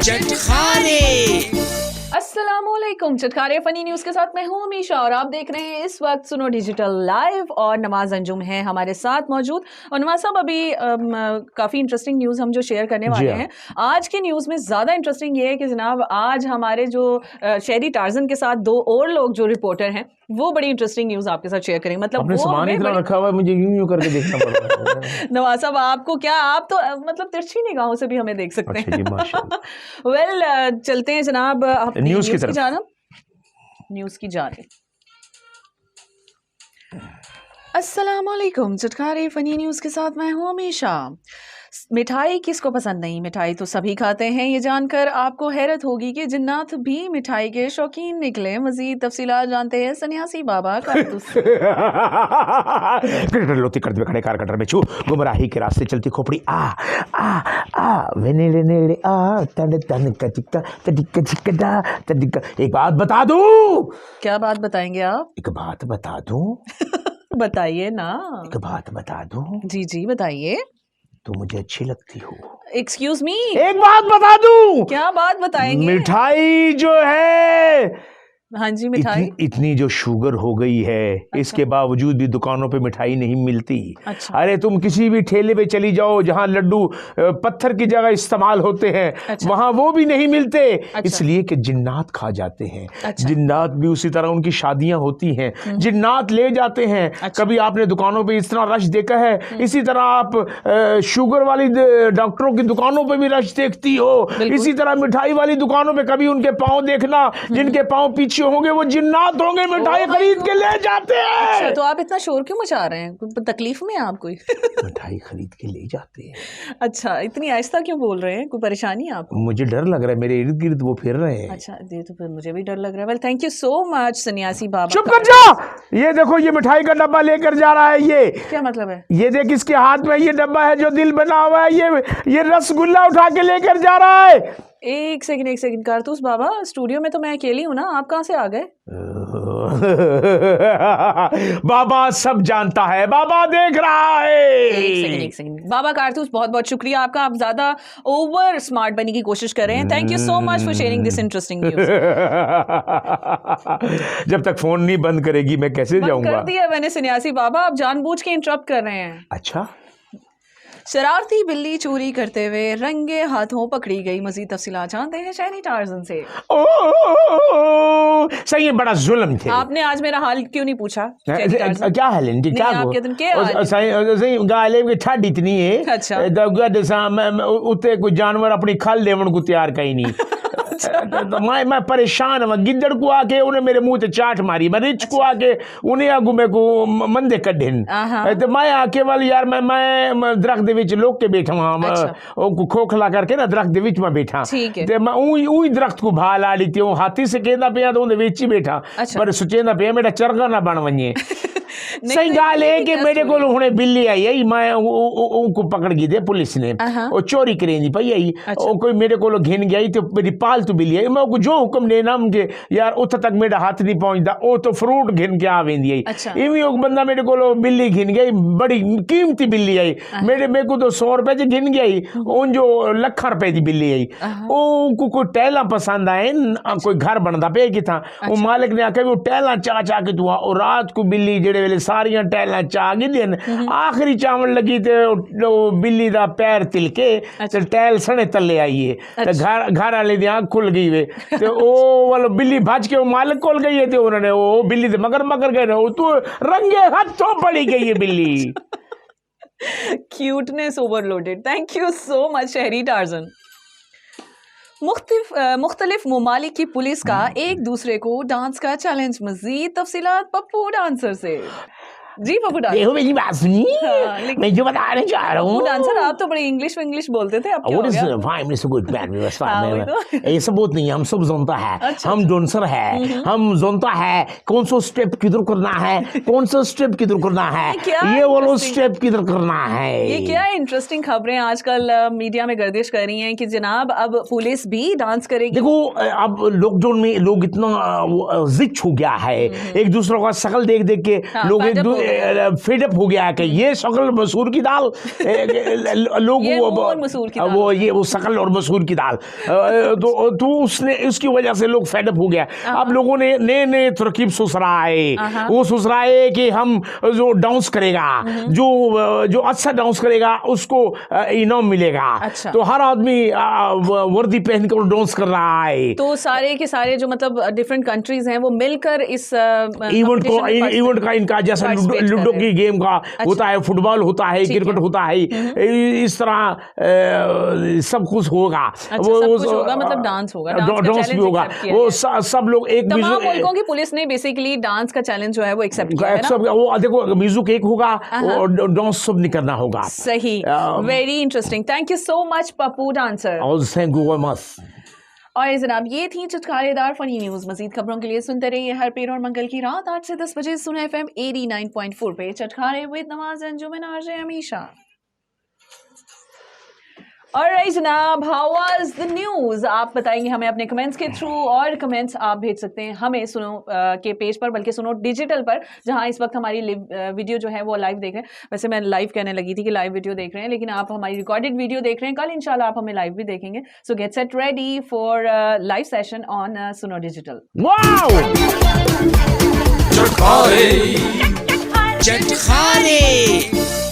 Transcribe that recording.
चटखारे। अस्सलामुअलैकुम। चटखारे funny news के साथ मैं हूं अमीशा और आप देख रहे हैं इस वक्त सुनो डिजिटल लाइव और नवाज अंजुम है हमारे साथ मौजूद। और नवाज साहब अभी काफी इंटरेस्टिंग न्यूज हम जो शेयर करने वाले हैं आज की न्यूज में ज्यादा इंटरेस्टिंग ये है कि जनाब आज हमारे जो शहरी टार्जन के साथ दो और लोग जो रिपोर्टर हैं वो बड़ी इंटरेस्टिंग न्यूज आपके साथ शेयर करेंगे। मतलब अपने सामान इतना रखा हुआ है मुझे यूं करके देखना पड़ रहा है। नवाज साहब आपको क्या, आप तो मतलब तिरछी निगाहों से भी हमें देख सकते अच्छा जी, हैं। माशाल्लाह। वेल चलते हैं जनाब न्यूज़ की तरफ। न्यूज़ की जानिब। अस्सलामुअलैकुम। चटखारे फनी न्यूज़ के साथ मैं हूँ अमीशा। मिठाई किसको पसंद नहीं, मिठाई तो सभी खाते हैं। ये जानकर आपको हैरत होगी कि जिन्नात भी मिठाई के शौकीन निकले। मजीद तफसीलात जानते हैं सन्यासी बाबा कारतूस से। लोती कर दे खड़े कार कटर में छू गुमराही के रास्ते चलती खोपड़ी आ आ आ वेनेले नेले आ तन तन कचिका तदिक चिकदा तदिक। एक बात बता दूं। क्या बात बताएंगे आप? एक बात बता दूं। बताइए ना। एक बात बता दूं। जी जी बताइए। तो मुझे अच्छी लगती हो। Excuse me. एक बात बता दूं। क्या बात बताएंगे? मिठाई जो है, हाँ जी, मिठाई इतनी जो शुगर हो गई है। अच्छा। इसके बावजूद भी दुकानों पे मिठाई नहीं मिलती। अच्छा। अरे तुम किसी भी ठेले पे चली जाओ जहां लड्डू पत्थर की जगह इस्तेमाल होते हैं। अच्छा। वहां वो भी नहीं मिलते। अच्छा। इसलिए कि जिन्नात खा जाते हैं। अच्छा। जिन्नात भी उसी तरह उनकी शादियां होती हैं, जिन्नात ले जाते हैं। अच्छा। कभी आपने दुकानों पे इस तरह रश देखा है? इसी तरह आप शुगर वाली डॉक्टरों की दुकानों पे भी रश देखती हो। इसी तरह मिठाई वाली दुकानों पे कभी उनके पाँव देखना, जिनके पाँव पीछे होंगे वो जिन्नात होंगे, मिठाई खरीद के ले जाते हैं। अच्छा, तो आप इतना शोर क्यों मचा रहे हैं? तकलीफ में आप कोई? मिठाई खरीद के ले जाते हैं। अच्छा, इतनी आहिस्ता क्यों बोल रहे हैं? कोई परेशानी है आपको? मुझे डर लग रहा है, मेरे इर्द गिर्द वो फिर रहे हैं। अच्छा, ये तो फिर मुझे भी डर लग रहा है। Well thank you so much सन्यासी बाबा। चुप कर जा। ये देखो ये मिठाई का डब्बा लेकर जा रहा है। ये क्या मतलब है? ये देख इसके हाथ में ये डब्बा है जो दिल बना हुआ है। ये रसगुल्ला उठा के लेकर जा रहा है। एक सेकंड कारतूस बाबा, स्टूडियो में तो मैं अकेली हूँ ना, आप कहाँ से आ गए? बाबा सब जानता है, बाबा देख रहा है। एक सेकंड बाबा कारतूस, बहुत बहुत शुक्रिया आपका। आप ज्यादा ओवर स्मार्ट बनने की कोशिश कर रहे हैं। Thank you so much for sharing this interesting news. जब तक फोन नहीं बंद करेगी मैं कैसे जाऊंगा? कर दिया मैंने सन्यासी बाबा, आप जानबूझ के इंटरप्ट कर रहे हैं। अच्छा। शरारती बिल्ली चोरी करते हुए रंगे हाथों पकड़ी गई। मजीद तफसीलात जानते हैं शहरी टार्जन से। सही है, बड़ा जुल्म थे। आपने आज मेरा हाल क्यों नहीं पूछा? क्या हाल है? सही गाले की ठंड इतनी है। अच्छा। उत्ते कोई जानवर अपनी खल देवन को तैयार कहीं नहीं। तो मैं परेशान हूँ। गिद्दड़ को आके उन्हें मेरे मुंह से चाट मारी, मैं रिच को आके उन्हें आगू मेरे को मंदे कढ़े। तो मैं आके वाली यार मैं दरख्त दे विच लोक के बैठा वहां खोखला करके ना दरख्त दे विच में बैठा। ते मैं उही दरख्त को भा ला ली थी। हाथी से कहना पिया तो उन्हें विच ही बैठा। पर सोचेंदा पिया मेरा चरगा ना बन वने। सही गाल है कि मेरे को हुणे बिल्ली आई है, मैं उनको पकड़ गई थी पुलिस ने। वो चोरी करेंदी पई आई। कोई मेरे को घिन गई तो मेरी पालतू बिल्ली है। मैं जो हुक्म देना कि यार उत तक मेरा हाथ नहीं पहुंचता, वो तो फ्रूट घिन के आ वेंदी आई। इवें एक बंदा मेरे को बिल्ली घिन गई, बड़ी कीमती बिल्ली आई। मेरे को तो 100 रुपए च घिन गई, उन जो लाखों रुपए की बिल्ली आई। वो कोई टहला पसंद आए, कोई घर बनता पे कि था। वो मालिक ने आख्या वो टहला चा चा के तू और रात को बिल्ली जेड़े वेले सारियां टहला चा गई दिन आखिरी चावल लगी तो बिल्ली दा पैर तिलके ते टहल सने तले आई है। ते घर वाले दी आंख खुल गई वे। ते ओ वालो बिल्ली भज के वो मालिक कोल गई है। ते उन्होंने वो बिल्ली ते मगर गए वो तो रंगे हाथों पड़ी गई है बिल्ली। Cuteness overloaded. Thank you so much शहरी टार्जन। मुख्तलिफ ममालिक की पुलिस का एक दूसरे को डांस का चैलेंज। मजीद तफसीलात पप्पू डांसर से। जी पप्पू डांसर, देखो मेरी बात सुनिए। मैं जो बताने जा रहा हूँ। डांसर आप तो बड़े इंग्लिश बोलते थे, अब क्या हो गया? ये सब बहुत नहीं, हम सब जानता है। अच्छा, हम डांसर है, हम जानता है कौन सा स्टेप किधर करना है, कौन सा स्टेप किधर करना है, ये वाला स्टेप किधर करना है। ये क्या इंटरेस्टिंग खबरें आजकल मीडिया में गर्दिश कर रही हैं कि जनाब अब पुलिस भी डांस करेगी। देखो अब लॉकडाउन में लोग इतना जिद हो गया है, एक दूसरे का शकल देख देख के लोग फेड अप हो गया है कि ये शकल मसूर की दाल लोग ये मूंग और मसूर की दाल वो शकल और मसूर की दाल तो उसने उसकी वजह से लोग फेड अप हो गया। अब लोगों ने नए नए तरकीब सोच रहा है, वो सोच रहा है कि हम जो डांस करेगा, जो अच्छा डांस करेगा उसको इनाम मिलेगा। अच्छा। तो हर आदमी वर्दी पहनकर डांस कर रहा है। तो सारे के सारे जो मतलब डिफरेंट कंट्रीज हैं वो मिलकर इस इवेंट का इनका जैसा लूडो की गेम का होता है, फुटबॉल होता है, क्रिकेट होता है, इस तरह सब कुछ होगा। वो सब कुछ होगा, मतलब डांस होगा, डांस भी होगा। वो सब लोग एक तमाम मुल्कों की पुलिस ने बेसिकली डांस का चैलेंज जो है वो एक्सेप्ट किया है ना? वो देखो म्यूजिक एक होगा और डांस सब नहीं करना होगा। सही, very interesting. Thank you so much Pappu dancer. Thank you very much. और जनाब ये थी चटखारेदार फनी न्यूज। मजीद खबरों के लिए सुनते रहिए हर पीर और मंगल की रात 8 से 10 बजे सुना FM 89.4 पे चटखारे विद नवाज अंजुमन आरजे हमेशा। ऑलराइट जनाब, हाउ वाज द न्यूज़? आप बताएंगे हमें अपने कमेंट्स के थ्रू, और कमेंट्स आप भेज सकते हैं हमें सुनो के पेज पर, बल्कि सुनो डिजिटल पर, जहां इस वक्त हमारी वीडियो जो है वो लाइव देख रहे हैं। वैसे मैं लाइव कहने लगी थी कि लाइव वीडियो देख रहे हैं, लेकिन आप हमारी रिकॉर्डेड वीडियो देख रहे हैं। कल इंशाल्लाह आप हमें लाइव भी देखेंगे। सो get set ready for live session on सुनो डिजिटल। चटखारे